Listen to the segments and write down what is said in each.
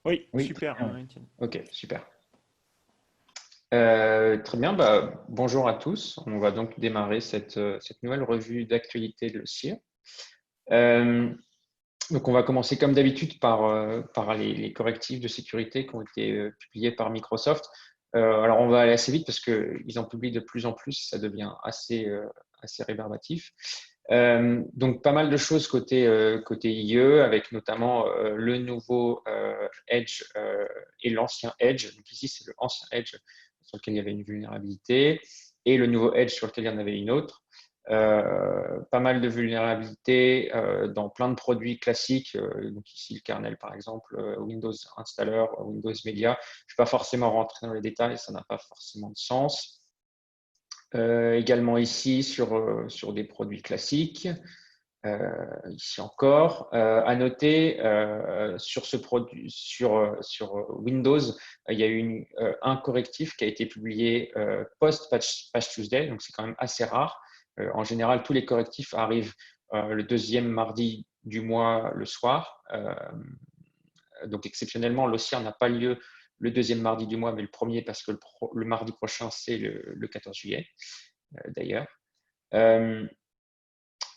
Oui, Oui, très super, bien. Étienne. Ok, super. Très bien, bonjour à tous. On va donc démarrer cette nouvelle revue d'actualité de l'OSIR. Donc, on va commencer comme d'habitude par les correctifs de sécurité qui ont été publiés par Microsoft. Alors, on va aller assez vite parce qu'ils en publient de plus en plus, ça devient assez rébarbatif. Donc, pas mal de choses côté IE, avec notamment le nouveau Edge et l'ancien Edge. Donc, ici, c'est le ancien Edge sur lequel il y avait une vulnérabilité et le nouveau Edge sur lequel il y en avait une autre. Pas mal de vulnérabilités dans plein de produits classiques, donc ici le kernel par exemple, Windows Installer, Windows Media. Je ne vais pas forcément rentrer dans les détails, ça n'a pas forcément de sens. Également ici sur des produits classiques. Ici encore, à noter sur ce produit, sur Windows, il y a eu un correctif qui a été publié post-Patch Tuesday, donc c'est quand même assez rare. En général, tous les correctifs arrivent le deuxième mardi du mois le soir. Donc exceptionnellement, l'OSIR n'a pas lieu le deuxième mardi du mois, mais le premier parce que le mardi prochain, c'est le 14 juillet d'ailleurs.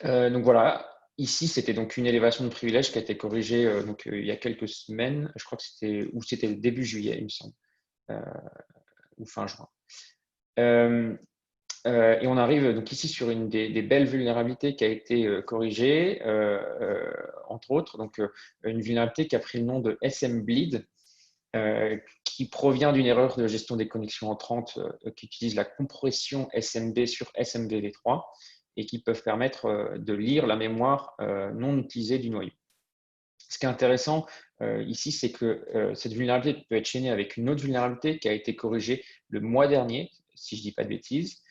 Donc voilà, ici c'était donc une élévation de privilège qui a été corrigée il y a quelques semaines, je crois que c'était le début juillet, il me semble, euh, ou fin juin. Et on arrive donc ici sur une des belles vulnérabilités qui a été corrigée, entre autres, donc une vulnérabilité qui a pris le nom de SM Bleed, qui provient d'une erreur de gestion des connexions entrantes qui utilise la compression SMB sur SMBv3 et qui peuvent permettre de lire la mémoire non utilisée du noyau. Ce qui est intéressant ici, c'est que cette vulnérabilité peut être chaînée avec une autre vulnérabilité qui a été corrigée le mois dernier, si je ne dis pas de bêtises,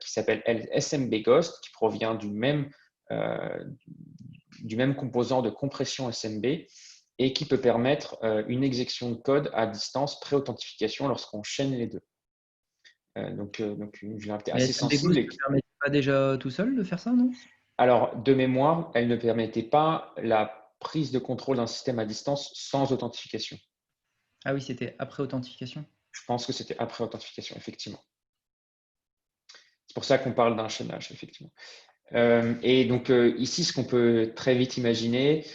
qui s'appelle SMB Ghost, qui provient euh, du même composant de compression SMB et qui peut permettre une exécution de code à distance pré-authentification lorsqu'on chaîne les deux. Donc une vulnérabilité Mais assez SMB sensible. Ghost ne permettait pas déjà tout seul de faire ça, non? Alors, de mémoire, elle ne permettait pas la prise de contrôle d'un système à distance sans authentification. Ah oui, c'était après authentification. Je pense que c'était après authentification, effectivement. C'est pour ça qu'on parle d'un chaînage, effectivement. Et donc ici, ce qu'on peut très vite imaginer,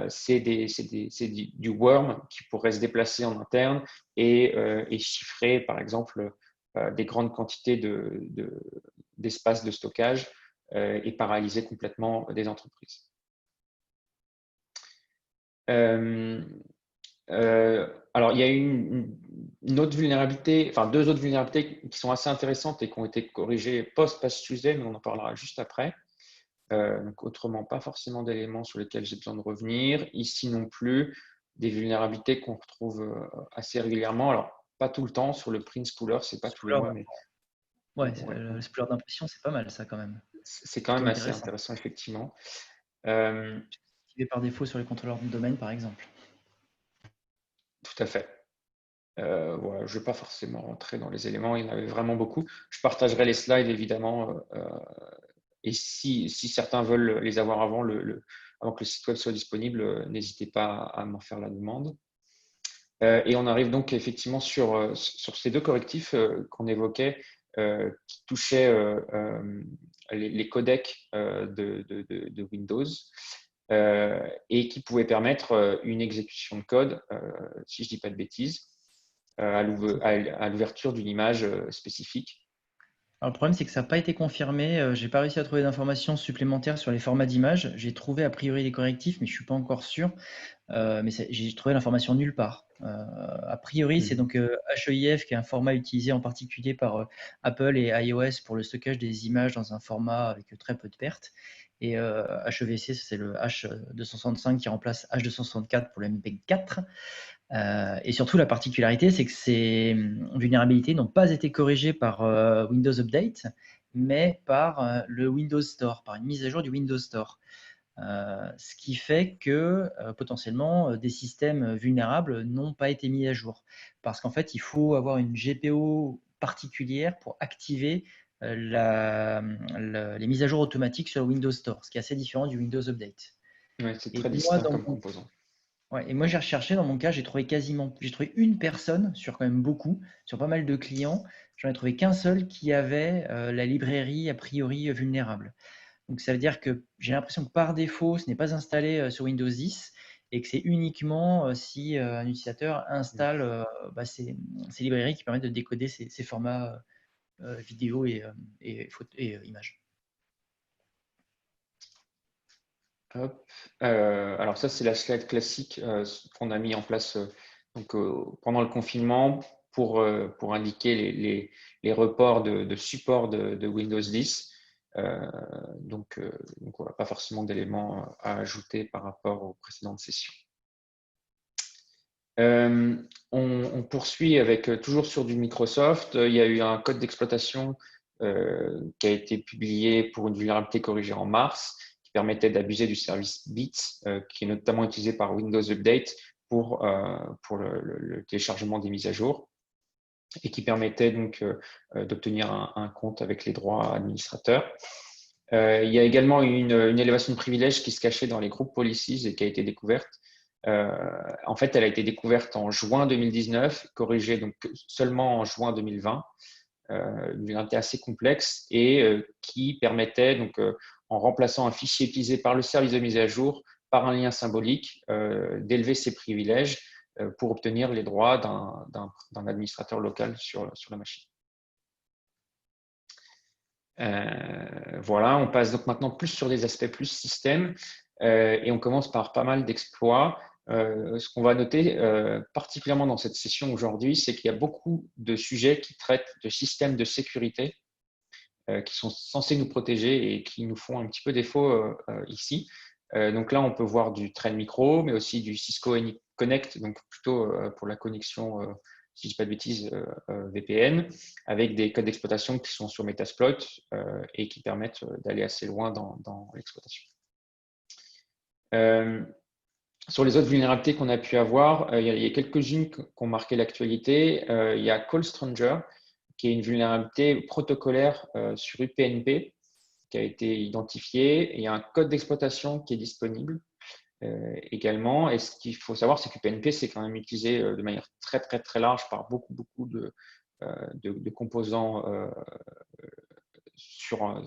c'est du worm qui pourrait se déplacer en interne et chiffrer, par exemple, des grandes quantités d'espace de stockage et paralyser complètement des entreprises. Alors, il y a une autre vulnérabilité, enfin deux autres vulnérabilités qui sont assez intéressantes et qui ont été corrigées post-Patch Tuesday, mais on en parlera juste après. Donc, autrement, pas forcément d'éléments sur lesquels j'ai besoin de revenir. Ici non plus, des vulnérabilités qu'on retrouve assez régulièrement. Alors, pas tout le temps, sur le print spooler, c'est pas tous les mois, mais Ouais, ouais, le spooler d'impression, c'est pas mal ça quand même. c'est quand Plutôt même assez intéressant. intéressant, effectivement. Euh, Activé par défaut sur les contrôleurs de domaine, par exemple. Tout à fait. Voilà, je ne vais pas forcément rentrer dans les éléments, il y en avait vraiment beaucoup. Je partagerai les slides, évidemment, et si certains veulent les avoir avant que le site web soit disponible, n'hésitez pas à m'en faire la demande. Et on arrive donc effectivement sur ces deux correctifs qu'on évoquait, qui touchaient les codecs de Windows et qui pouvaient permettre une exécution de code, si je ne dis pas de bêtises, à l'ouverture d'une image spécifique. Alors, le problème, c'est que ça n'a pas été confirmé. J'ai pas réussi à trouver d'informations supplémentaires sur les formats d'images. J'ai trouvé a priori les correctifs, mais je suis pas encore sûr. Mais j'ai trouvé l'information nulle part. A priori, c'est donc HEIF qui est un format utilisé en particulier par Apple et iOS pour le stockage des images dans un format avec très peu de pertes. Et HEVC, c'est le H265 qui remplace H264 pour le MP4. Et surtout, la particularité, c'est que ces vulnérabilités n'ont pas été corrigées par Windows Update, mais par le Windows Store, par une mise à jour du Windows Store. Ce qui fait que potentiellement des systèmes vulnérables n'ont pas été mis à jour. Parce qu'en fait, il faut avoir une GPO particulière pour activer les mises à jour automatiques sur le Windows Store, ce qui est assez différent du Windows Update. Ouais, c'est Et très moi, distinct dans comme mon composant. Ouais, et moi, j'ai recherché, dans mon cas, j'ai trouvé une personne sur quand même beaucoup, sur pas mal de clients. J'en ai trouvé qu'un seul qui avait la librairie a priori vulnérable. Donc, ça veut dire que j'ai l'impression que par défaut, ce n'est pas installé sur Windows 10 et que c'est uniquement si un utilisateur installe ces librairies qui permettent de décoder ces formats vidéo et images. Hop. Alors ça, c'est la slide classique qu'on a mis en place donc, pendant le confinement pour indiquer les reports de support de Windows 10. Donc, on n'a pas forcément d'éléments à ajouter par rapport aux précédentes sessions. On poursuit avec toujours sur du Microsoft. Il y a eu un code d'exploitation qui a été publié pour une vulnérabilité corrigée en mars, qui permettait d'abuser du service Bits, qui est notamment utilisé par Windows Update pour le téléchargement des mises à jour, et qui permettait donc d'obtenir un compte avec les droits administrateurs. Il y a également une élévation de privilèges qui se cachait dans les groupes policies et qui a été découverte. En fait, elle a été découverte en juin 2019, corrigée donc seulement en juin 2020. Une vulnérabilité assez complexe et qui permettait, donc, en remplaçant un fichier utilisé par le service de mise à jour par un lien symbolique, d'élever ses privilèges pour obtenir les droits d'un administrateur local sur la machine. Voilà, on passe donc maintenant plus sur des aspects plus système et on commence par pas mal d'exploits. Ce qu'on va noter particulièrement dans cette session aujourd'hui, c'est qu'il y a beaucoup de sujets qui traitent de systèmes de sécurité qui sont censés nous protéger et qui nous font un petit peu défaut ici. Donc là, on peut voir du Trend Micro, mais aussi du Cisco Connect, donc plutôt pour la connexion si je ne dis pas de bêtises, VPN, avec des codes d'exploitation qui sont sur Metasploit et qui permettent d'aller assez loin dans l'exploitation. Sur les autres vulnérabilités qu'on a pu avoir, il y a quelques-unes qui ont marqué l'actualité. Il y a Call Stranger, qui est une vulnérabilité protocolaire sur UPnP qui a été identifiée. Il y a un code d'exploitation qui est disponible également. Et ce qu'il faut savoir, c'est que UPnP, c'est quand même utilisé de manière très, très, très large par beaucoup de composants sur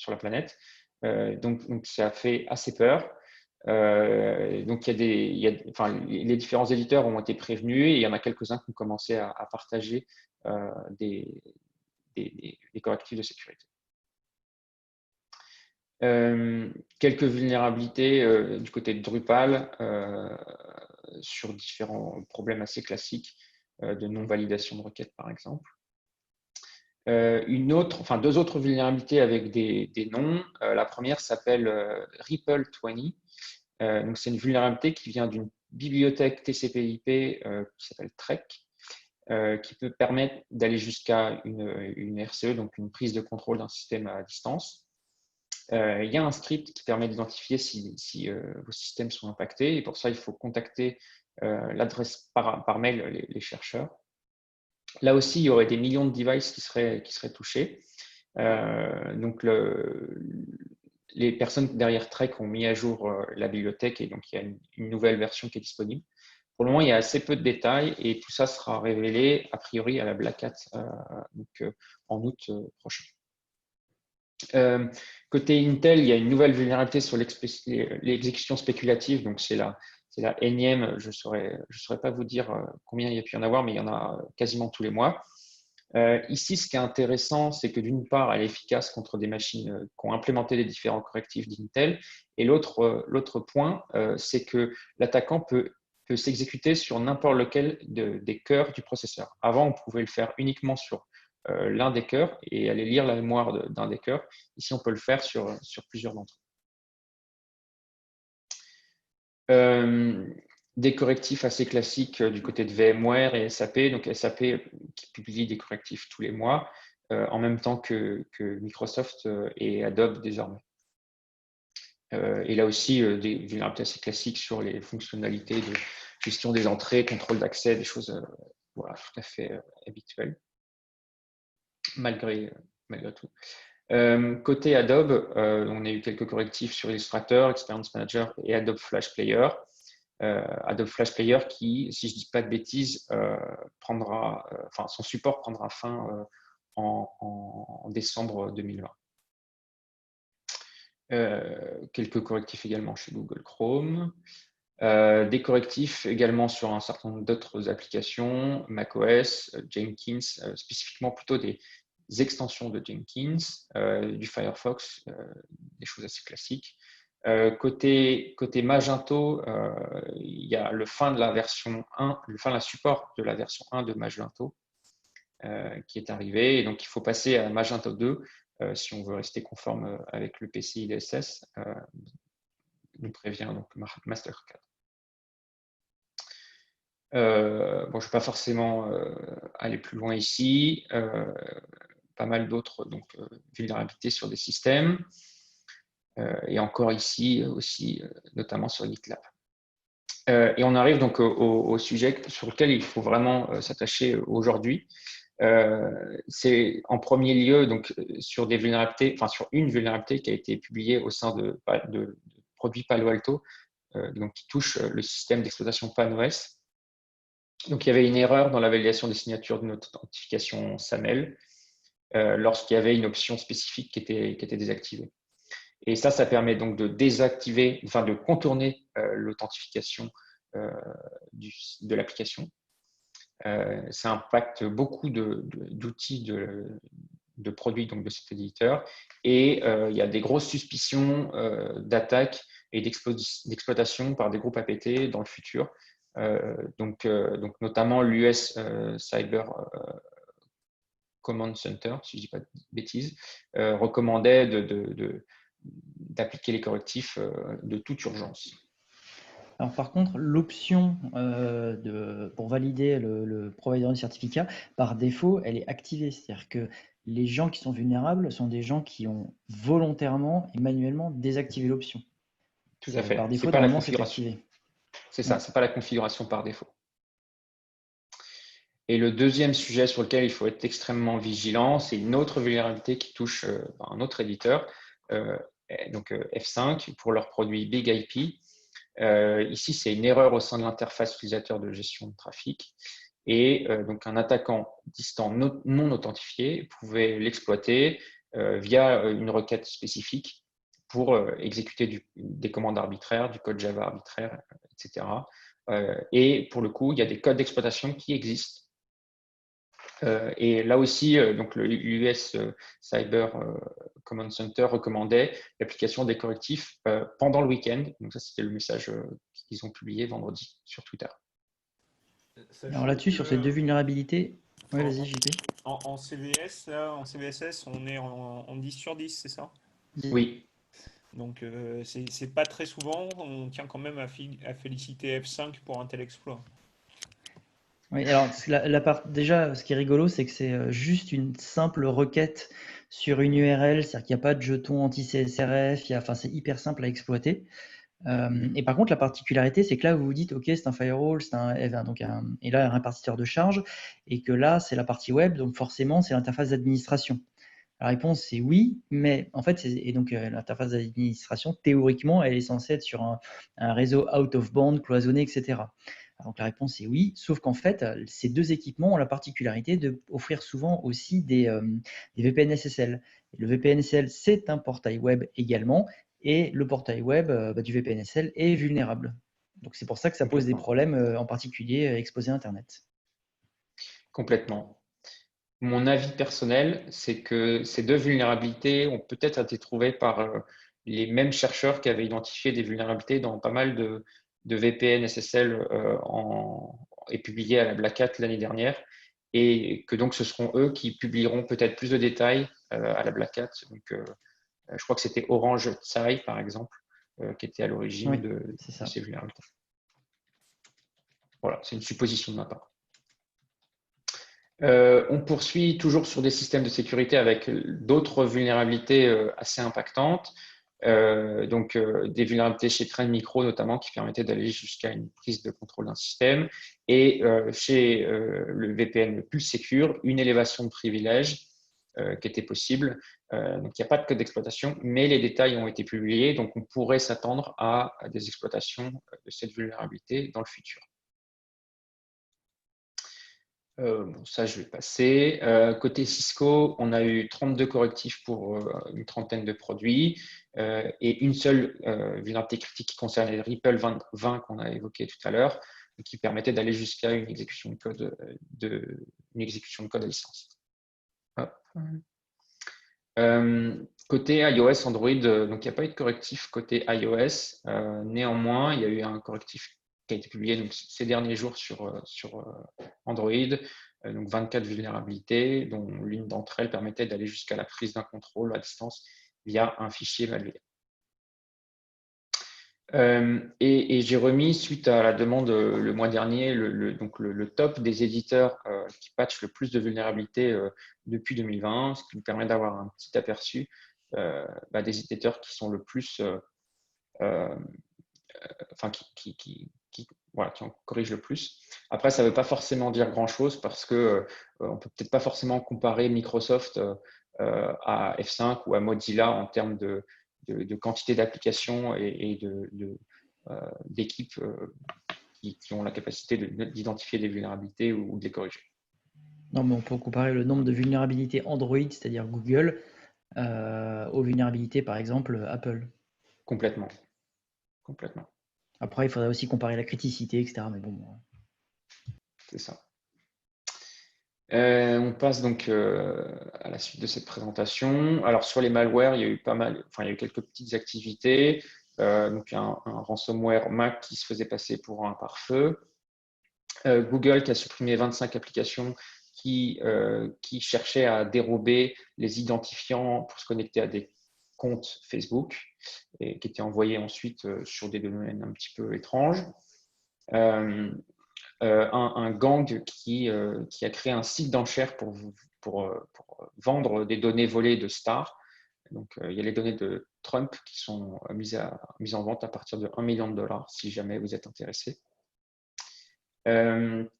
la planète. Donc, ça fait assez peur. Donc, les différents éditeurs ont été prévenus et il y en a quelques-uns qui ont commencé à partager des correctifs de sécurité. Quelques vulnérabilités du côté de Drupal sur différents problèmes assez classiques de non-validation de requêtes, par exemple. Deux autres vulnérabilités avec des noms. La première s'appelle Ripple20. Donc, c'est une vulnérabilité qui vient d'une bibliothèque TCP/IP qui s'appelle Trek, qui peut permettre d'aller jusqu'à une RCE, donc une prise de contrôle d'un système à distance. Il y a un script qui permet d'identifier si vos systèmes sont impactés, et pour ça, il faut contacter l'adresse par mail les chercheurs. Là aussi, il y aurait des millions de devices qui seraient touchés. Donc, les personnes derrière Trek ont mis à jour la bibliothèque et donc il y a une nouvelle version qui est disponible. Pour le moment, il y a assez peu de détails et tout ça sera révélé a priori à la Black Hat en août prochain. Côté Intel, il y a une nouvelle vulnérabilité sur l'exécution spéculative. Donc, c'est la énième. Je ne saurais pas vous dire combien il y a pu y en avoir, mais il y en a quasiment tous les mois. Ici, ce qui est intéressant, c'est que d'une part, elle est efficace contre des machines qui ont implémenté les différents correctifs d'Intel. Et l'autre point, c'est que l'attaquant peut s'exécuter sur n'importe lequel des cœurs du processeur. Avant, on pouvait le faire uniquement sur l'un des cœurs et aller lire la mémoire d'un des cœurs. Ici, on peut le faire sur plusieurs d'entre eux. Des correctifs assez classiques du côté de VMware et SAP. Donc SAP qui publie des correctifs tous les mois, en même temps que Microsoft et Adobe désormais. Et là aussi, des vulnérabilités assez classiques sur les fonctionnalités de gestion des entrées, contrôle d'accès, des choses voilà, tout à fait habituelles, malgré tout. Côté Adobe, on a eu quelques correctifs sur Illustrator, Experience Manager et Adobe Flash Player. Adobe Flash Player qui, si je ne dis pas de bêtises, son support prendra fin en décembre 2020. Quelques correctifs également chez Google Chrome. Des correctifs également sur un certain nombre d'autres applications, macOS, Jenkins, spécifiquement plutôt des extensions de Jenkins, du Firefox, des choses assez classiques. Côté Magento, il y a le fin de la version 1, le fin de la support de la version 1 de Magento qui est arrivé. Et donc, il faut passer à Magento 2 si on veut rester conforme avec le PCI DSS, nous prévient donc Mastercard. Je ne vais pas forcément aller plus loin ici. Pas mal d'autres vulnérabilités sur des systèmes. Et encore ici aussi, notamment sur GitLab. Et on arrive donc au sujet sur lequel il faut vraiment s'attacher aujourd'hui. C'est en premier lieu donc sur des vulnérabilités, enfin sur une vulnérabilité qui a été publiée au sein de produits Palo Alto, donc qui touche le système d'exploitation PanOS. Donc il y avait une erreur dans la validation des signatures de notre authentification SAML lorsqu'il y avait une option spécifique qui était désactivée. Et ça permet donc de désactiver, enfin de contourner l'authentification de l'application. Ça impacte beaucoup d'outils de produits donc de cet éditeur et il y a des grosses suspicions d'attaques et d'exploitation par des groupes APT dans le futur. Donc notamment l'US Cyber Command Center, si je ne dis pas de bêtises, recommandait d'appliquer les correctifs de toute urgence. Alors par contre, l'option pour valider le provider de certificat, par défaut, elle est activée. C'est-à-dire que les gens qui sont vulnérables sont des gens qui ont volontairement et manuellement désactivé l'option. Tout à fait. Par défaut, normalement, c'est activé. C'est ça, c'est pas la configuration par défaut. Et le deuxième sujet sur lequel il faut être extrêmement vigilant, c'est une autre vulnérabilité qui touche un autre éditeur, donc F5, pour leur produit Big IP. Ici, c'est une erreur au sein de l'interface utilisateur de gestion de trafic. Et donc, un attaquant distant non authentifié pouvait l'exploiter via une requête spécifique pour exécuter des commandes arbitraires, du code Java arbitraire, etc. Et pour le coup, il y a des codes d'exploitation qui existent. Et là aussi, donc l'US Cyber Command Center recommandait l'application des correctifs pendant le week-end. Donc ça, c'était le message qu'ils ont publié vendredi sur Twitter. Alors là-dessus, sur ces deux vulnérabilités, oui, vas-y, JP. En CVS, là, en CVSS, on est en 10 sur 10, c'est ça? Oui. Donc c'est pas très souvent, on tient quand même à féliciter F5 pour un tel exploit. Oui, alors déjà, ce qui est rigolo, c'est que c'est juste une simple requête sur une URL, c'est-à-dire qu'il n'y a pas de jeton anti-CSRF, enfin, c'est hyper simple à exploiter. Et par contre, la particularité, c'est que là, vous vous dites, OK, c'est un firewall, c'est et là, un répartiteur de charge, et que là, c'est la partie web, donc forcément, c'est l'interface d'administration. La réponse, c'est oui, mais en fait, l'interface d'administration, théoriquement, elle est censée être sur un réseau out of band, cloisonné, etc. Donc la réponse est oui, sauf qu'en fait, ces deux équipements ont la particularité d'offrir souvent aussi des VPN SSL. Et le VPN SSL, c'est un portail web également, et le portail web du VPN SSL est vulnérable. Donc c'est pour ça que ça pose des problèmes, en particulier exposés à Internet. Complètement. Mon avis personnel, c'est que ces deux vulnérabilités ont peut-être été trouvées par les mêmes chercheurs qui avaient identifié des vulnérabilités dans pas mal de VPN SSL et publiées à la Black Hat l'année dernière, et que donc ce seront eux qui publieront peut-être plus de détails à la Black Hat. Donc, je crois que c'était Orange Tsai, par exemple, qui était à l'origine de ces vulnérabilités. Voilà, c'est une supposition de ma part. On poursuit toujours sur des systèmes de sécurité avec d'autres vulnérabilités assez impactantes. Des vulnérabilités chez Trend Micro notamment qui permettaient d'aller jusqu'à une prise de contrôle d'un système. Et chez le VPN Pulse Secure, une élévation de privilèges qui était possible. Donc, il n'y a pas de code d'exploitation, mais les détails ont été publiés, donc on pourrait s'attendre à des exploitations de cette vulnérabilité dans le futur. Bon, ça, je vais passer. Côté Cisco, on a eu 32 correctifs pour une trentaine de produits et une seule vulnérabilité critique qui concernait Ripple 20 qu'on a évoqué tout à l'heure, qui permettait d'aller jusqu'à une exécution de code, à licence. Côté iOS, Android, donc il n'y a pas eu de correctif côté iOS. Néanmoins, il y a eu un correctif qui a été publié donc, ces derniers jours sur Android, donc 24 vulnérabilités, dont l'une d'entre elles permettait d'aller jusqu'à la prise d'un contrôle à distance via un fichier évalué. Et j'ai remis, suite à la demande le mois dernier, le top des éditeurs qui patchent le plus de vulnérabilités depuis 2020, ce qui nous permet d'avoir un petit aperçu des éditeurs qui sont le plus, qui en corrigent le plus. Après, ça ne veut pas forcément dire grand-chose parce que on peut peut-être pas forcément comparer Microsoft à F5 ou à Mozilla en termes de quantité d'applications et d'équipes qui ont la capacité d'identifier des vulnérabilités ou de les corriger. Non, mais on peut comparer le nombre de vulnérabilités Android, c'est-à-dire Google, aux vulnérabilités, par exemple, Apple. Complètement. Après, il faudrait aussi comparer la criticité, etc. Mais bon. C'est ça. On passe donc à la suite de cette présentation. Alors sur les malwares, il y a eu il y a eu quelques petites activités. Donc un ransomware Mac qui se faisait passer pour un pare-feu. Google qui a supprimé 25 applications qui cherchaient à dérober les identifiants pour se connecter à des comptes Facebook et qui étaient envoyés ensuite sur des domaines un petit peu étranges. Un gang qui a créé un site d'enchères pour vendre des données volées de stars. Donc, il y a les données de Trump qui sont mises en vente à partir de $1 million si jamais vous êtes intéressé.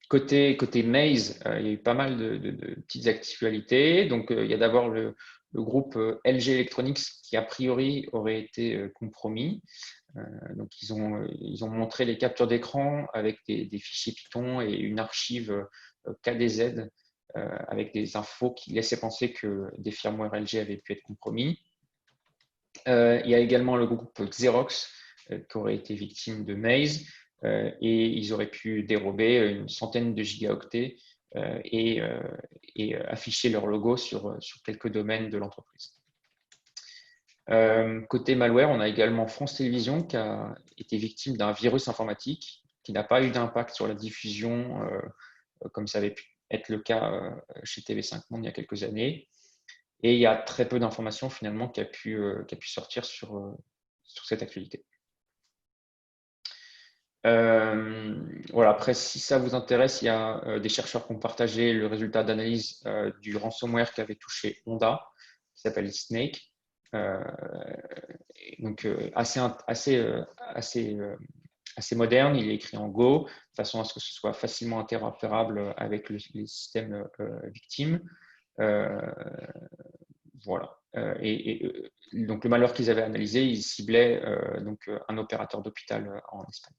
Côté Maze, il y a eu pas mal de petites actualités. Donc, il y a d'abord le groupe LG Electronics qui, a priori, aurait été compromis. Donc, ils ont montré les captures d'écran avec des fichiers Python et une archive KDZ avec des infos qui laissaient penser que des firmware LG avaient pu être compromis. Il y a également le groupe Xerox qui aurait été victime de Maze et ils auraient pu dérober une centaine de gigaoctets et afficher leur logo sur quelques domaines de l'entreprise. Côté malware, on a également France Télévisions qui a été victime d'un virus informatique qui n'a pas eu d'impact sur la diffusion comme ça avait pu être le cas chez TV5 Monde il y a quelques années. Et il y a très peu d'informations finalement qui a pu sortir sur cette actualité. Voilà, après, si ça vous intéresse, il y a des chercheurs qui ont partagé le résultat d'analyse du ransomware qui avait touché Honda, qui s'appelle Snake. Donc, assez moderne, il est écrit en Go, de façon à ce que ce soit facilement interopérable avec les systèmes victimes. Voilà. Donc, le malware qu'ils avaient analysé, il ciblait donc, un opérateur d'hôpital en Espagne.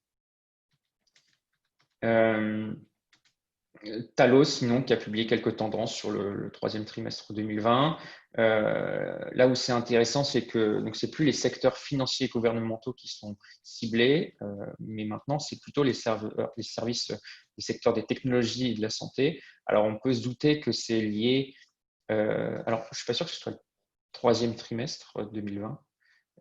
Talos, sinon, qui a publié quelques tendances sur le troisième trimestre 2020. Là où c'est intéressant, c'est que ce n'est plus les secteurs financiers et gouvernementaux qui sont ciblés, mais maintenant, c'est plutôt les services, les secteurs des technologies et de la santé. Alors, on peut se douter que c'est lié. Alors, je ne suis pas sûr que ce soit le troisième trimestre 2020.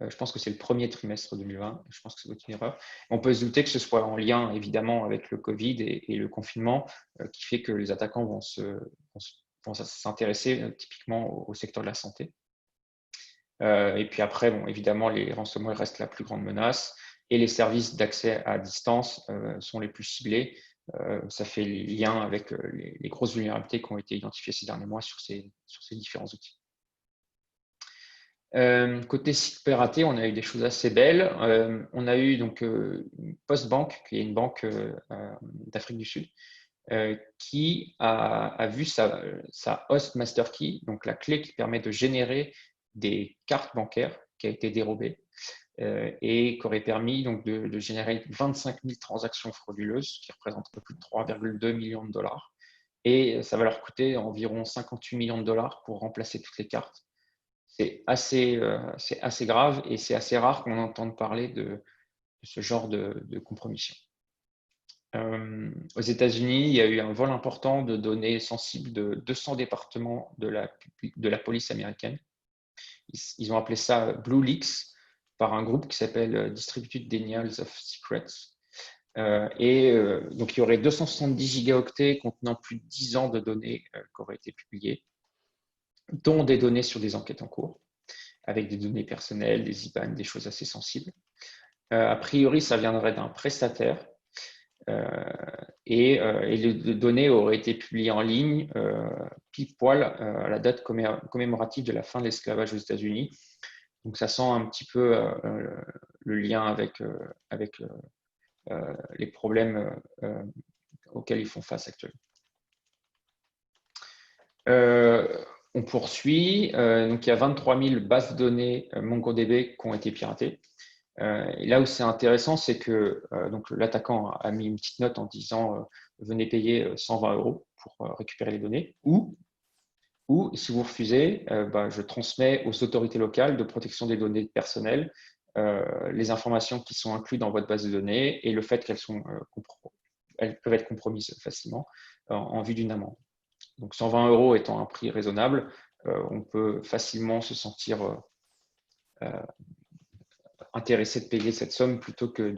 Je pense que c'est le premier trimestre 2020. Je pense que c'est une erreur. On peut se douter que ce soit en lien, évidemment, avec le Covid et le confinement, qui fait que les attaquants vont s'intéresser typiquement au secteur de la santé. Et puis après, bon, évidemment, les ransomware restent la plus grande menace et les services d'accès à distance sont les plus ciblés. Ça fait lien avec les grosses vulnérabilités qui ont été identifiées ces derniers mois sur ces différents outils. Côté site piraté, on a eu des choses assez belles. On a eu donc Postbank, qui est une banque d'Afrique du Sud, qui a vu sa host master key, donc la clé qui permet de générer des cartes bancaires, qui a été dérobée et qui aurait permis donc de générer 25 000 transactions frauduleuses, ce qui représente un peu plus de 3,2 millions de dollars. Et ça va leur coûter environ 58 millions de dollars pour remplacer toutes les cartes. C'est assez grave et c'est assez rare qu'on entende parler de ce genre de compromission. Aux États-Unis, il y a eu un vol important de données sensibles de 200 départements de la police américaine. Ils ont appelé ça Blue Leaks par un groupe qui s'appelle Distributed Denials of Secrets. Donc, il y aurait 270 gigaoctets contenant plus de 10 ans de données qui auraient été publiées, dont des données sur des enquêtes en cours, avec des données personnelles, des IBAN, des choses assez sensibles. A priori, ça viendrait d'un prestataire et les données auraient été publiées en ligne pile poil à la date commémorative de la fin de l'esclavage aux États-Unis. Donc, ça sent un petit peu le lien avec les problèmes auxquels ils font face actuellement. On poursuit. Donc, il y a 23 000 bases de données MongoDB qui ont été piratées. Et là où c'est intéressant, c'est que donc l'attaquant a mis une petite note en disant venez payer 120 € pour récupérer les données, ou si vous refusez, je transmets aux autorités locales de protection des données personnelles les informations qui sont incluses dans votre base de données et le fait qu'elles elles peuvent être compromises facilement en vue d'une amende. Donc 120 € étant un prix raisonnable, on peut facilement se sentir intéressé de payer cette somme plutôt que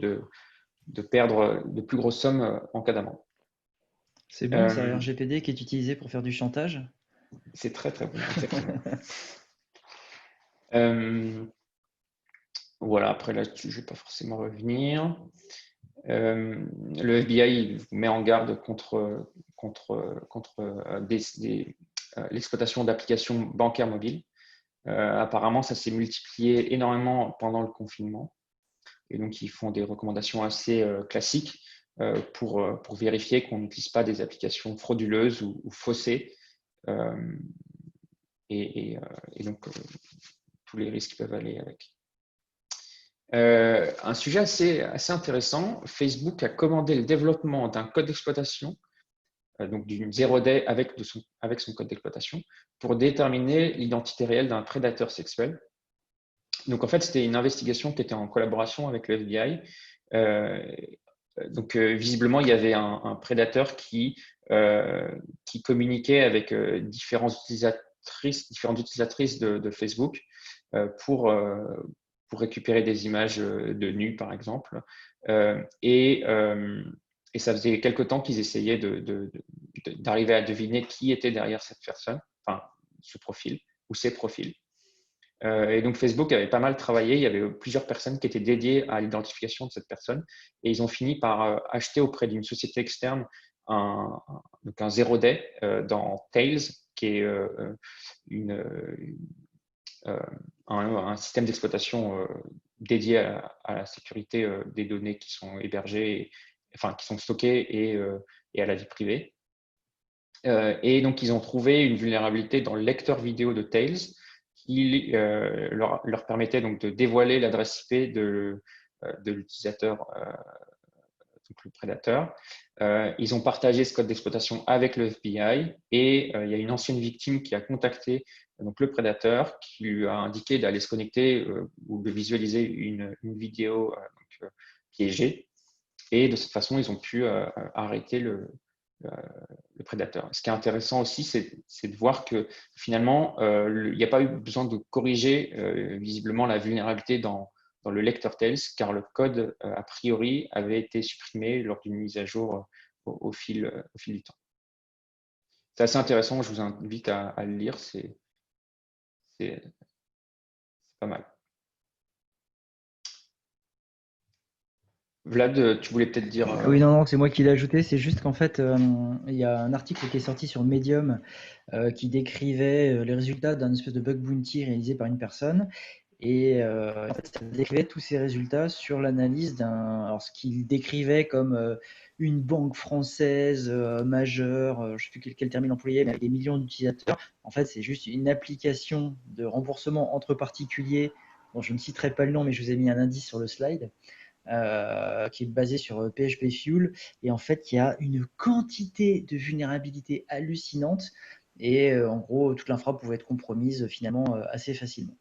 de perdre de plus grosses sommes en cas d'amende. C'est bon, c'est RGPD qui est utilisé pour faire du chantage? C'est très très bon, exactement. Voilà, après là-dessus, je ne vais pas forcément revenir. Le FBI vous met en garde contre l'exploitation d'applications bancaires mobiles. Apparemment, ça s'est multiplié énormément pendant le confinement. Et donc, ils font des recommandations assez classiques pour vérifier qu'on n'utilise pas des applications frauduleuses ou faussées. Et donc, tous les risques qui peuvent aller avec. Un sujet assez intéressant, Facebook a commandé le développement d'un code d'exploitation, donc d'une 0 day avec son code d'exploitation, pour déterminer l'identité réelle d'un prédateur sexuel. Donc en fait, c'était une investigation qui était en collaboration avec le FBI. Donc visiblement, il y avait un prédateur qui communiquait avec différentes utilisatrices de Facebook pour récupérer des images de nus, par exemple. Et ça faisait quelque temps qu'ils essayaient d'arriver à deviner qui était derrière cette personne, enfin, ce profil ou ces profils. Et donc, Facebook avait pas mal travaillé. Il y avait plusieurs personnes qui étaient dédiées à l'identification de cette personne. Et ils ont fini par acheter auprès d'une société externe un 0 day dans Tails, qui est un système d'exploitation dédié à la sécurité des données qui sont hébergées, qui sont stockées et à la vie privée. Et donc, ils ont trouvé une vulnérabilité dans le lecteur vidéo de Tails qui leur permettait donc de dévoiler l'adresse IP de l'utilisateur, donc le prédateur. Ils ont partagé ce code d'exploitation avec le FBI et il y a une ancienne victime qui a contacté donc le prédateur qui lui a indiqué d'aller se connecter ou de visualiser une vidéo piégée. Et de cette façon, ils ont pu arrêter le prédateur. Ce qui est intéressant aussi, c'est de voir que finalement, il n'y a pas eu besoin de corriger visiblement la vulnérabilité dans le lecteur Tails, car le code, a priori, avait été supprimé lors d'une mise à jour au fil du temps. C'est assez intéressant, je vous invite à le lire, c'est pas mal. Vlad, tu voulais peut-être dire… Oui, non, c'est moi qui l'ai ajouté. C'est juste qu'en fait, il y a un article qui est sorti sur Medium qui décrivait les résultats d'un espèce de bug bounty réalisé par une personne. Et en fait, ça décrivait tous ces résultats sur l'analyse ce qu'il décrivait comme une banque française majeure, je ne sais plus quel terme il employait, mais avec des millions d'utilisateurs. En fait, c'est juste une application de remboursement entre particuliers, dont je ne citerai pas le nom, mais je vous ai mis un indice sur le slide, qui est basé sur PHP Fuel. Et en fait, il y a une quantité de vulnérabilités hallucinantes. Et en gros, toute l'infra pouvait être compromise finalement assez facilement.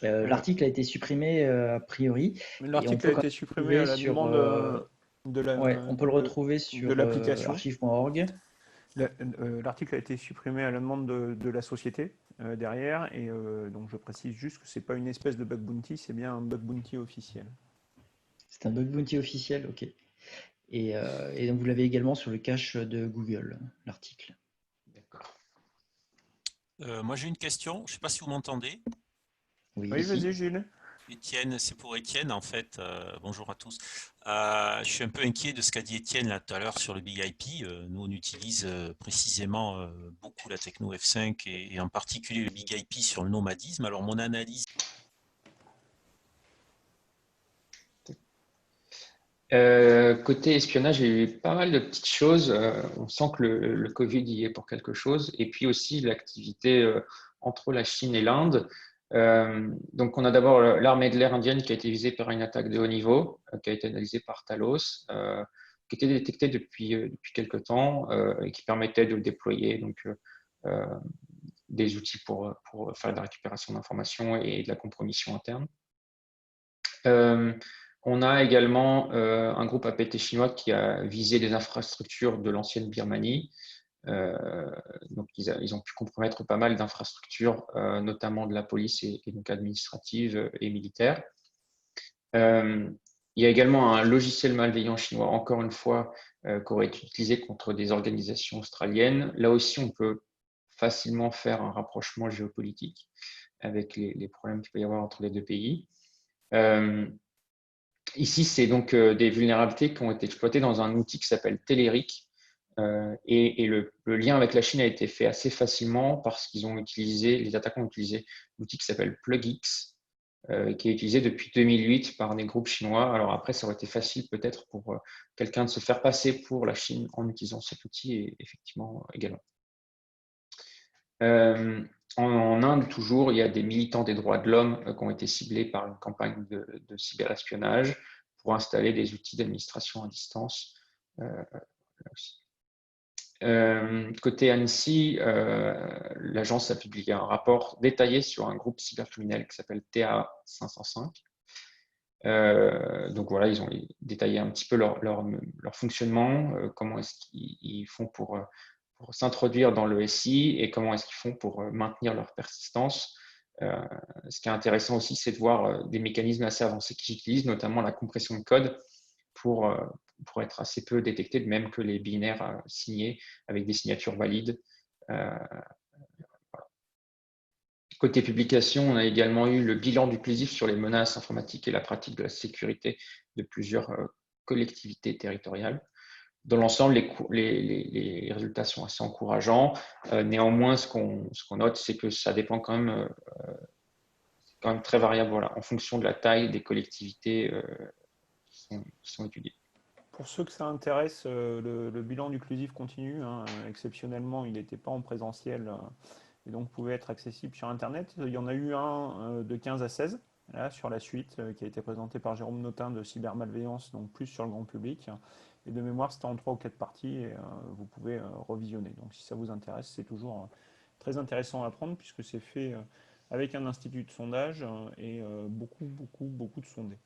L'article a été supprimé a priori. Et on L'article a peut quand été même le supprimé à retrouver la sur, demande ouais, on peut le retrouver de sur l'application. archive.org. L'article a été supprimé à la demande de la société derrière, et donc je précise juste que c'est pas une espèce de bug bounty, c'est bien un bug bounty officiel. C'est un bug bounty officiel, ok. Et donc vous l'avez également sur le cache de Google, l'article. D'accord. Moi j'ai une question, je ne sais pas si vous m'entendez. Oui, Oui, vas-y, Gilles. Étienne, c'est pour Étienne en fait. Bonjour à tous. Je suis un peu inquiet de ce qu'a dit Étienne là tout à l'heure sur le Big IP. Nous on utilise précisément beaucoup la techno F5 et en particulier le Big IP sur le nomadisme. Alors mon analyse. Côté espionnage, il y a eu pas mal de petites choses. On sent que le Covid y est pour quelque chose. Et puis aussi l'activité entre la Chine et l'Inde. Donc, on a d'abord l'armée de l'air indienne qui a été visée par une attaque de haut niveau, qui a été analysée par Talos, qui était détectée depuis quelques temps et qui permettait de déployer donc, des outils pour faire de la récupération d'informations et de la compromission interne. On a également un groupe APT chinois qui a visé des infrastructures de l'ancienne Birmanie. Donc, ils ont pu compromettre pas mal d'infrastructures, notamment de la police et donc administrative et militaire. Il y a également un logiciel malveillant chinois, encore une fois, qui aurait été utilisé contre des organisations australiennes. Là aussi, on peut facilement faire un rapprochement géopolitique avec les problèmes qu'il peut y avoir entre les deux pays. Ici, c'est donc des vulnérabilités qui ont été exploitées dans un outil qui s'appelle Telerik. Et le lien avec la Chine a été fait assez facilement parce qu'ils ont utilisé, les attaquants ont utilisé l'outil qui s'appelle PlugX, qui est utilisé depuis 2008 par des groupes chinois. Alors après, ça aurait été facile peut-être pour quelqu'un de se faire passer pour la Chine en utilisant cet outil, et effectivement également. En Inde, toujours, il y a des militants des droits de l'homme qui ont été ciblés par une campagne de cyberespionnage pour installer des outils d'administration à distance. Côté Annecy, l'agence a publié un rapport détaillé sur un groupe cybercriminel qui s'appelle TA 505. Donc voilà, ils ont détaillé un petit peu leur fonctionnement, comment est-ce qu'ils font pour s'introduire dans le SI et comment est-ce qu'ils font pour maintenir leur persistance. Ce qui est intéressant aussi, c'est de voir des mécanismes assez avancés qu'ils utilisent, notamment la compression de code pour être assez peu détectés, de même que les binaires signés avec des signatures valides. Voilà. Côté publication, on a également eu le bilan du CLUSIF sur les menaces informatiques et la pratique de la sécurité de plusieurs collectivités territoriales. Dans l'ensemble, les résultats sont assez encourageants. Néanmoins, ce qu'on note, c'est que ça dépend quand même très variable, voilà, en fonction de la taille des collectivités qui sont étudiées. Pour ceux que ça intéresse, le bilan du CLUSIF continue. Hein. Exceptionnellement, il n'était pas en présentiel et donc pouvait être accessible sur Internet. Il y en a eu un de 15 à 16 là, sur la suite qui a été présenté par Jérôme Notin de cybermalveillance, donc plus sur le grand public. Et de mémoire, c'était en 3 ou 4 parties et vous pouvez revisionner. Donc si ça vous intéresse, c'est toujours très intéressant à apprendre puisque c'est fait avec un institut de sondage et beaucoup de sondés.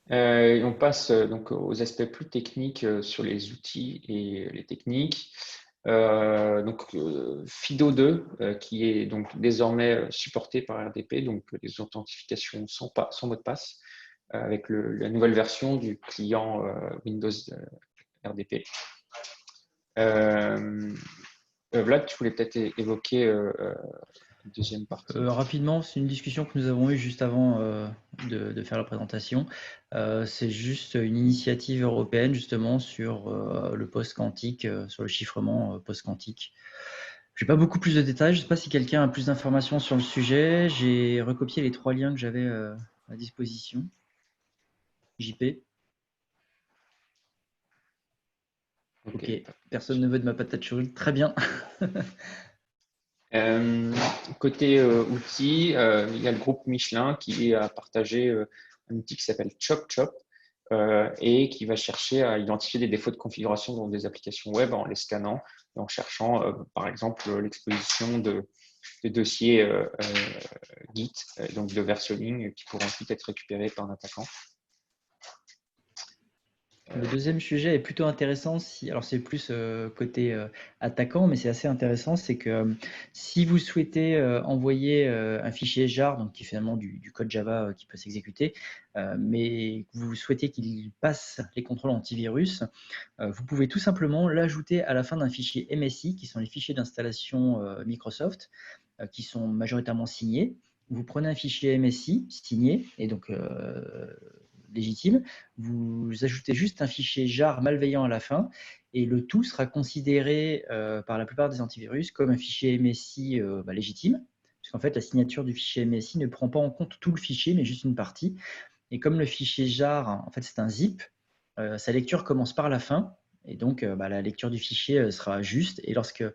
On passe donc aux aspects plus techniques sur les outils et les techniques. Donc FIDO2 qui est donc désormais supporté par RDP, donc les authentifications sans mot de passe avec la nouvelle version du client Windows RDP. Vlad, tu voulais peut-être évoquer la deuxième partie. Rapidement, c'est une discussion que nous avons eue juste avant de faire la présentation. C'est juste une initiative européenne justement sur le post-quantique, sur le chiffrement post-quantique. Je n'ai pas beaucoup plus de détails. Je ne sais pas si quelqu'un a plus d'informations sur le sujet. J'ai recopié les 3 liens que j'avais à disposition. JP? Ok, Ok. personne ne veut de ma patate chaude. Très bien. Côté outils, il y a le groupe Michelin qui a partagé un outil qui s'appelle ChopChop et qui va chercher à identifier des défauts de configuration dans des applications web en les scannant et en cherchant, par exemple, l'exposition de dossiers Git, donc de versionning, qui pourront ensuite être récupérés par un attaquant. Le deuxième sujet est plutôt intéressant. Alors, c'est plus côté attaquant, mais c'est assez intéressant. C'est que si vous souhaitez envoyer un fichier jar, donc qui est finalement du code Java qui peut s'exécuter, mais que vous souhaitez qu'il passe les contrôles antivirus, vous pouvez tout simplement l'ajouter à la fin d'un fichier MSI, qui sont les fichiers d'installation Microsoft, qui sont majoritairement signés. Vous prenez un fichier MSI signé, et donc légitime, vous ajoutez juste un fichier jar malveillant à la fin, et le tout sera considéré par la plupart des antivirus comme un fichier MSI légitime, puisqu'en fait la signature du fichier MSI ne prend pas en compte tout le fichier, mais juste une partie. Et comme le fichier jar, en fait c'est un zip, sa lecture commence par la fin, et donc la lecture du fichier sera juste, et lorsque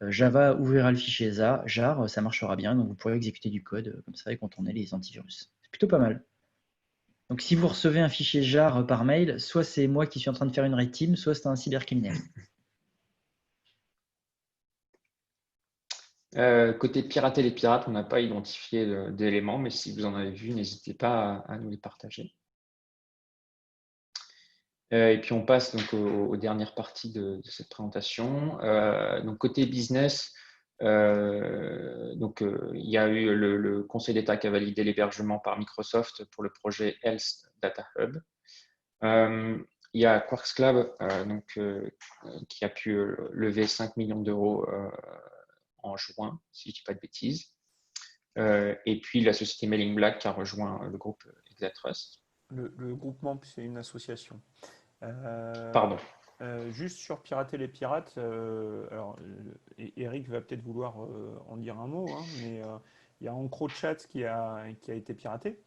Java ouvrira le fichier jar, ça marchera bien, donc vous pourrez exécuter du code comme ça et contourner les antivirus. C'est plutôt pas mal. Donc, si vous recevez un fichier jar par mail, soit c'est moi qui suis en train de faire une red team, soit c'est un cybercriminel. Côté pirater les pirates, on n'a pas identifié d'éléments, mais si vous en avez vu, n'hésitez pas à nous les partager. Et puis on passe donc aux dernières parties de cette présentation. Donc côté business, il y a eu le Conseil d'État qui a validé l'hébergement par Microsoft pour le projet Health Data Hub. Il y a Quarks Club qui a pu lever 5 millions d'euros en juin, si je ne dis pas de bêtises. Et puis la société Mailing Black qui a rejoint le groupe Exatrust. Le groupement, c'est une association. Pardon. Juste sur pirater les pirates, alors Eric va peut-être vouloir en dire un mot, hein, mais il y a EncroChat qui a été piraté.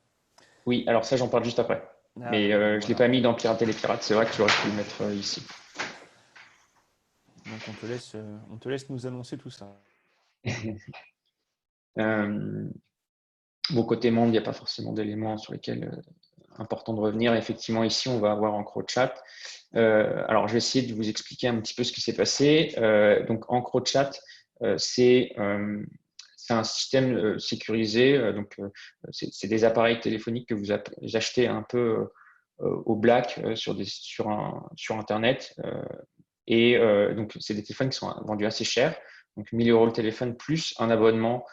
Oui, alors ça, j'en parle juste après. Mais je ne l'ai pas mis dans pirater les pirates, c'est vrai que tu aurais pu le mettre ici. Donc on te laisse nous annoncer tout ça. Bon, côté monde, il n'y a pas forcément d'éléments sur lesquels important de revenir. Effectivement, ici, on va avoir EncroChat. Alors, je vais essayer de vous expliquer un petit peu ce qui s'est passé. Donc, EncroChat, c'est un système sécurisé. C'est des appareils téléphoniques que vous achetez un peu au black sur Internet. Donc, c'est des téléphones qui sont vendus assez cher. Donc, 1 000 € le téléphone plus un abonnement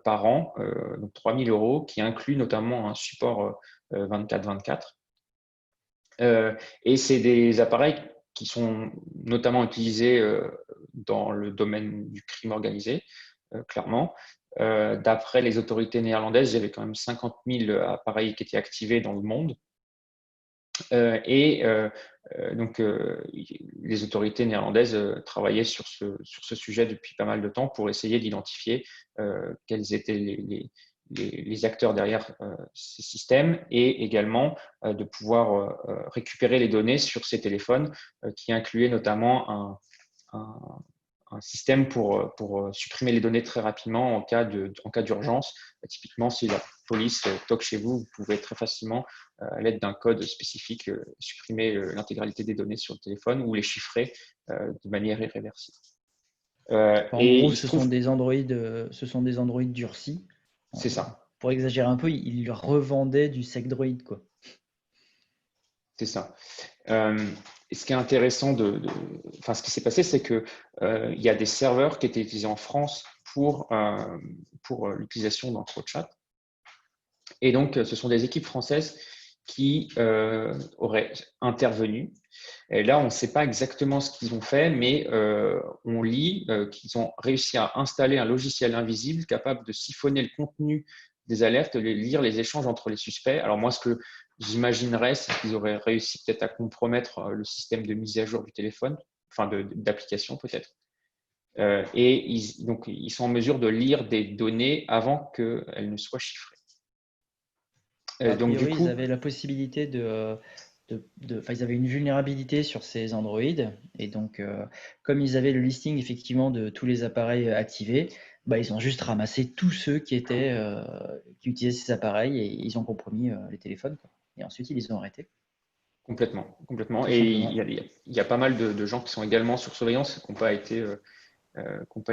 par an, donc 3 000 €, qui inclut notamment un support 24/24. Et c'est des appareils qui sont notamment utilisés dans le domaine du crime organisé, clairement. D'après les autorités néerlandaises, il y avait quand même 50 000 appareils qui étaient activés dans le monde. Donc, les autorités néerlandaises travaillaient sur ce sujet depuis pas mal de temps pour essayer d'identifier quels étaient les acteurs derrière ces systèmes et également de pouvoir récupérer les données sur ces téléphones qui incluaient notamment un système pour supprimer les données très rapidement en cas d'urgence. Typiquement, si la police toque chez vous, vous pouvez très facilement, à l'aide d'un code spécifique, supprimer l'intégralité des données sur le téléphone ou les chiffrer de manière irréversible. En gros, ce sont des Android durcis. C'est ça. Pour exagérer un peu, ils revendaient du Segdroid, quoi. C'est ça. Ce qui est intéressant ce qui s'est passé, c'est que il y a des serveurs qui étaient utilisés en France pour l'utilisation d'EncroChat. Et donc, ce sont des équipes françaises qui auraient intervenu. Et là, on ne sait pas exactement ce qu'ils ont fait, mais on lit qu'ils ont réussi à installer un logiciel invisible capable de siphonner le contenu des alertes, de lire les échanges entre les suspects. Alors moi, ce que j'imaginerais, c'est qu'ils auraient réussi peut-être à compromettre le système de mise à jour du téléphone, enfin d'application peut-être. Et ils sont en mesure de lire des données avant qu'elles ne soient chiffrées. A Donc, du priori, coup, ils avaient la possibilité enfin, ils avaient une vulnérabilité sur ces Android. Et donc, comme ils avaient le listing effectivement de tous les appareils activés, bah, ils ont juste ramassé tous ceux qui utilisaient ces appareils et ils ont compromis les téléphones, quoi. Et ensuite, ils les ont arrêtés, complètement, complètement. tout Et simplement. il y a pas mal de gens qui sont également sur surveillance, qui n'ont pas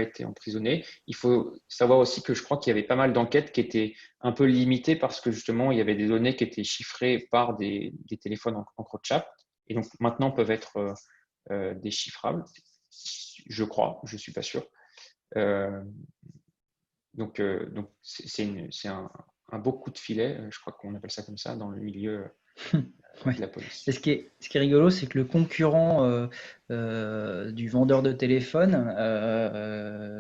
été emprisonnés. Il faut savoir aussi que je crois qu'il y avait pas mal d'enquêtes qui étaient un peu limitées parce que justement, il y avait des données qui étaient chiffrées par des téléphones en CroChat et donc maintenant peuvent être déchiffrables. Je crois, je suis pas sûr. Euh, donc c'est un beau coup de filet, je crois qu'on appelle ça comme ça dans le milieu Ouais. de la Et police. ce qui est rigolo, c'est que le concurrent du vendeur de téléphone,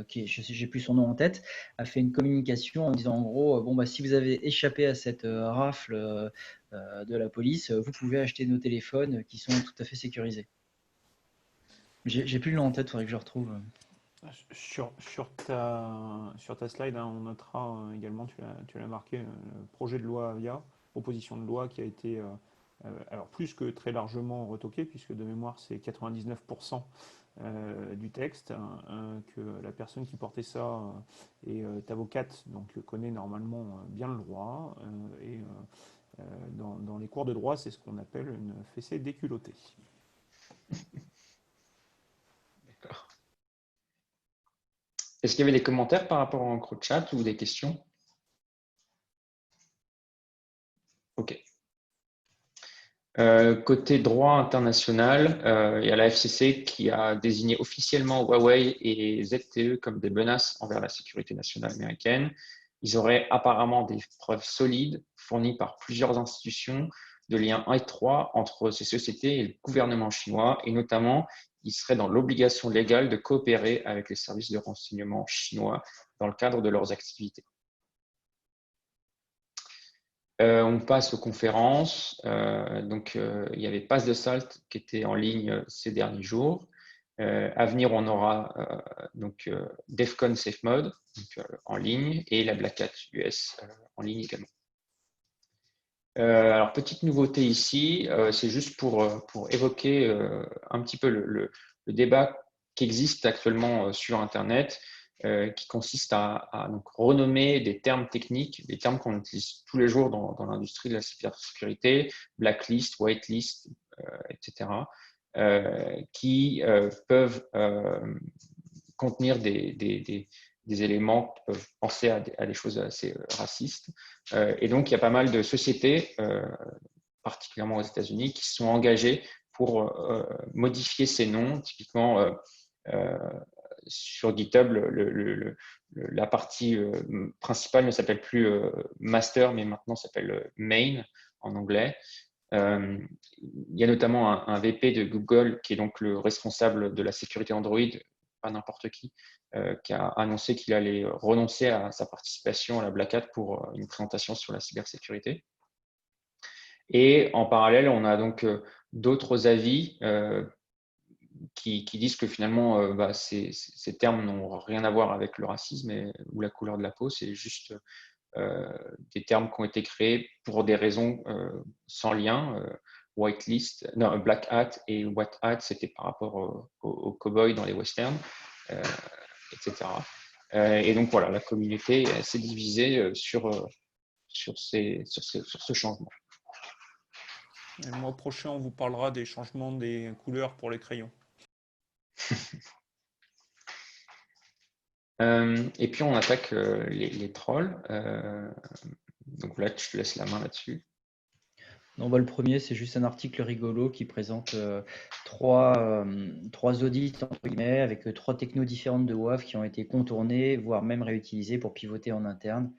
j'ai plus son nom en tête, a fait une communication en disant en gros, bon bah si vous avez échappé à cette rafle de la police, vous pouvez acheter nos téléphones qui sont tout à fait sécurisés. J'ai plus le nom en tête, faudrait que je le retrouve. Sur ta slide, hein, on notera également, tu l'as marqué, le projet de loi Avia, proposition de loi qui a été, alors plus que très largement retoqué, puisque de mémoire c'est 99% du texte, hein, que la personne qui portait ça est avocate, donc connaît normalement bien le droit, et dans les cours de droit, c'est ce qu'on appelle une fessée déculottée. Est-ce qu'il y avait des commentaires par rapport au CroChat ou des questions? Ok. Côté droit international, il y a la FCC qui a désigné officiellement Huawei et ZTE comme des menaces envers la sécurité nationale américaine. Ils auraient apparemment des preuves solides fournies par plusieurs institutions de liens étroits entre ces sociétés et le gouvernement chinois, et notamment, ils seraient dans l'obligation légale de coopérer avec les services de renseignement chinois dans le cadre de leurs activités. On passe aux conférences. Il y avait Pass de Salt qui était en ligne ces derniers jours. À venir, on aura DEF CON Safe Mode en ligne et la Black Hat US en ligne également. Alors, petite nouveauté ici, c'est juste pour évoquer un petit peu le débat qui existe actuellement sur Internet, qui consiste à donc, renommer des termes techniques, des termes qu'on utilise tous les jours dans l'industrie de la cybersécurité, blacklist, whitelist, etc., qui peuvent contenir des éléments qui peuvent penser à des choses assez racistes. Et donc, il y a pas mal de sociétés, particulièrement aux États-Unis, qui se sont engagées pour modifier ces noms. Typiquement, sur GitHub, la partie principale ne s'appelle plus master, mais maintenant s'appelle main en anglais. Il y a notamment un VP de Google qui est donc le responsable de la sécurité Android, pas n'importe qui a annoncé qu'il allait renoncer à sa participation à la Black Hat pour une présentation sur la cybersécurité. Et en parallèle, on a donc d'autres avis qui disent que finalement, ces termes n'ont rien à voir avec le racisme ou la couleur de la peau, c'est juste des termes qui ont été créés pour des raisons sans lien. Whitelist, non, Black Hat et White Hat, c'était par rapport aux cowboys dans les westerns, etc. Et donc voilà, la communauté s'est divisée sur ce changement. Et le mois prochain, on vous parlera des changements des couleurs pour les crayons. Et puis on attaque les trolls. Donc là, je te laisse la main là-dessus. Non, bah, le premier, c'est juste un article rigolo qui présente trois audits entre guillemets, avec trois technos différentes de WAF qui ont été contournées, voire même réutilisées pour pivoter en interne.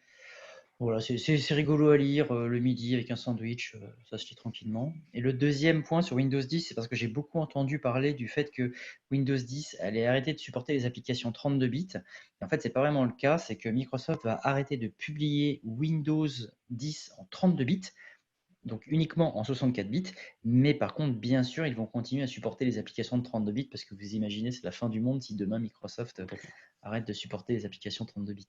Voilà, c'est rigolo à lire le midi avec un sandwich, ça se lit tranquillement. Et le deuxième point sur Windows 10, c'est parce que j'ai beaucoup entendu parler du fait que Windows 10 allait arrêter de supporter les applications 32 bits. Et en fait, c'est pas vraiment le cas, c'est que Microsoft va arrêter de publier Windows 10 en 32 bits, donc uniquement en 64 bits, mais par contre, bien sûr, ils vont continuer à supporter les applications de 32 bits, parce que vous imaginez, c'est la fin du monde si demain Microsoft arrête de supporter les applications 32 bits.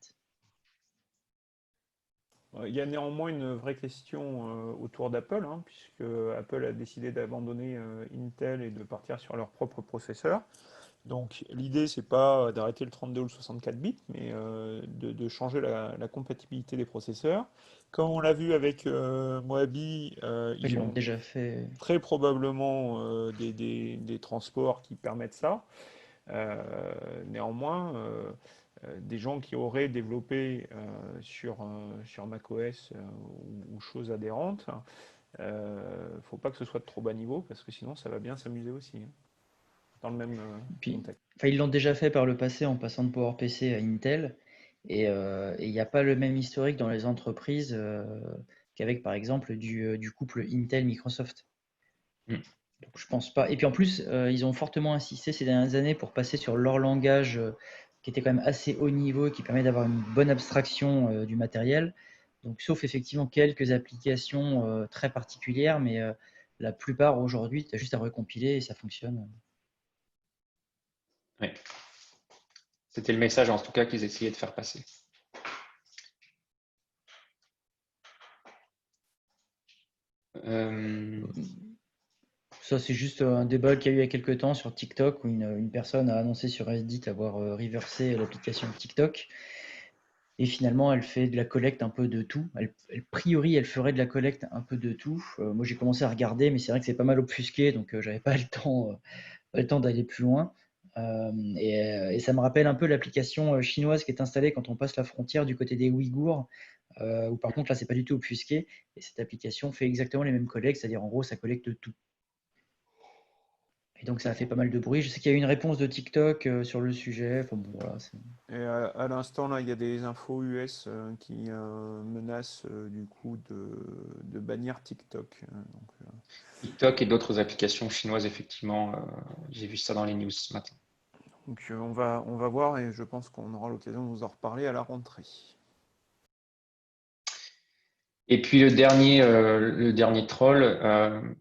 Il y a néanmoins une vraie question autour d'Apple, hein, puisque Apple a décidé d'abandonner Intel et de partir sur leur propre processeur. Donc l'idée, c'est pas d'arrêter le 32 ou le 64 bits, mais de changer la compatibilité des processeurs. Comme on l'a vu avec Moabi, Ils ils l'ont ont déjà fait. très probablement des transports qui permettent ça. Néanmoins, des gens qui auraient développé sur macOS ou choses adhérentes, faut pas que ce soit de trop bas niveau parce que sinon ça va bien s'amuser aussi, hein, dans le même Puis, contexte. enfin, ils l'ont déjà fait par le passé en passant de PowerPC à Intel. Et il n'y a pas le même historique dans les entreprises qu'avec, par exemple, du couple Intel-Microsoft. Mm. Donc, je pense pas. Et puis en plus, ils ont fortement insisté ces dernières années pour passer sur leur langage qui était quand même assez haut niveau et qui permet d'avoir une bonne abstraction du matériel. Donc, sauf effectivement quelques applications très particulières, mais la plupart aujourd'hui, tu as juste à recompiler et ça fonctionne. Ouais. C'était le message en tout cas qu'ils essayaient de faire passer. Euh, Ça, c'est juste un débat qu'il y a eu il y a quelques temps sur TikTok où une personne a annoncé sur Reddit avoir reversé l'application TikTok. Et finalement, elle fait de la collecte un peu de tout. Priori, elle ferait de la collecte un peu de tout. Moi, j'ai commencé à regarder, mais c'est vrai que c'est pas mal obfusqué, donc j'avais pas le temps d'aller plus loin. Et ça me rappelle un peu l'application chinoise qui est installée quand on passe la frontière du côté des Ouïghours, où par contre là, c'est pas du tout obfusqué. Et cette application fait exactement les mêmes collectes, c'est-à-dire en gros, ça collecte tout. Et donc ça a fait pas mal de bruit. Je sais qu'il y a eu une réponse de TikTok sur le sujet. Enfin, bon, voilà, Et à l'instant, là, il y a des infos US qui menacent du coup de bannir TikTok. TikTok et d'autres applications chinoises, effectivement, j'ai vu ça dans les news ce matin. On va voir et je pense qu'on aura l'occasion de vous en reparler à la rentrée. Et puis le dernier troll,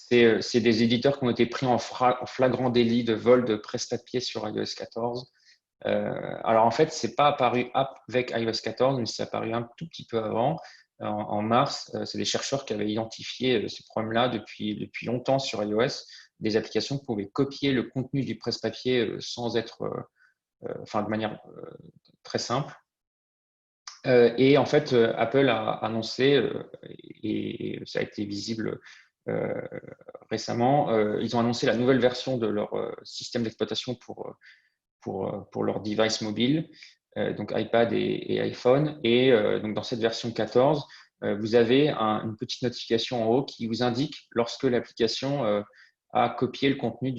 c'est des éditeurs qui ont été pris en flagrant délit de vol de presse-papier sur iOS 14. Alors en fait, c'est pas apparu avec iOS 14, mais c'est apparu un tout petit peu avant, en mars. C'est des chercheurs qui avaient identifié ces problèmes-là depuis longtemps sur iOS. Des applications qui pouvaient copier le contenu du presse-papier sans être, enfin de manière très simple. Et en fait, Apple a annoncé, et ça a été visible récemment, ils ont annoncé la nouvelle version de leur système d'exploitation pour leurs devices mobiles, donc iPad et iPhone. Et donc dans cette version 14, vous avez une petite notification en haut qui vous indique lorsque l'application a copié le contenu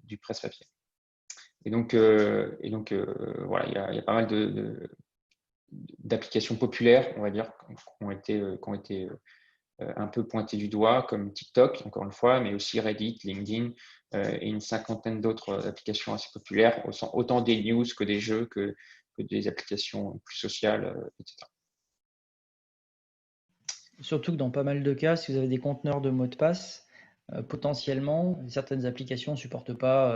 du presse-papier. Et donc voilà, il y a pas mal d'applications populaires, on va dire, qui ont été un peu pointées du doigt, comme TikTok, encore une fois, mais aussi Reddit, LinkedIn et une cinquantaine d'autres applications assez populaires, autant des news que des jeux, que des applications plus sociales, etc. surtout que dans pas mal de cas, si vous avez des conteneurs de mots de passe, potentiellement, certaines applications ne supportent pas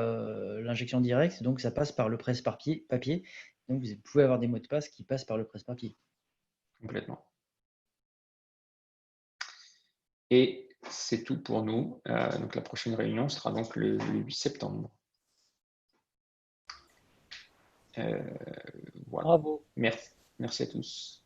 l'injection directe, donc ça passe par le presse-papier. Donc vous pouvez avoir des mots de passe qui passent par le presse-papier. Complètement. Et c'est tout pour nous. Donc la prochaine réunion sera donc le 8 septembre. Voilà. Bravo. Merci à tous.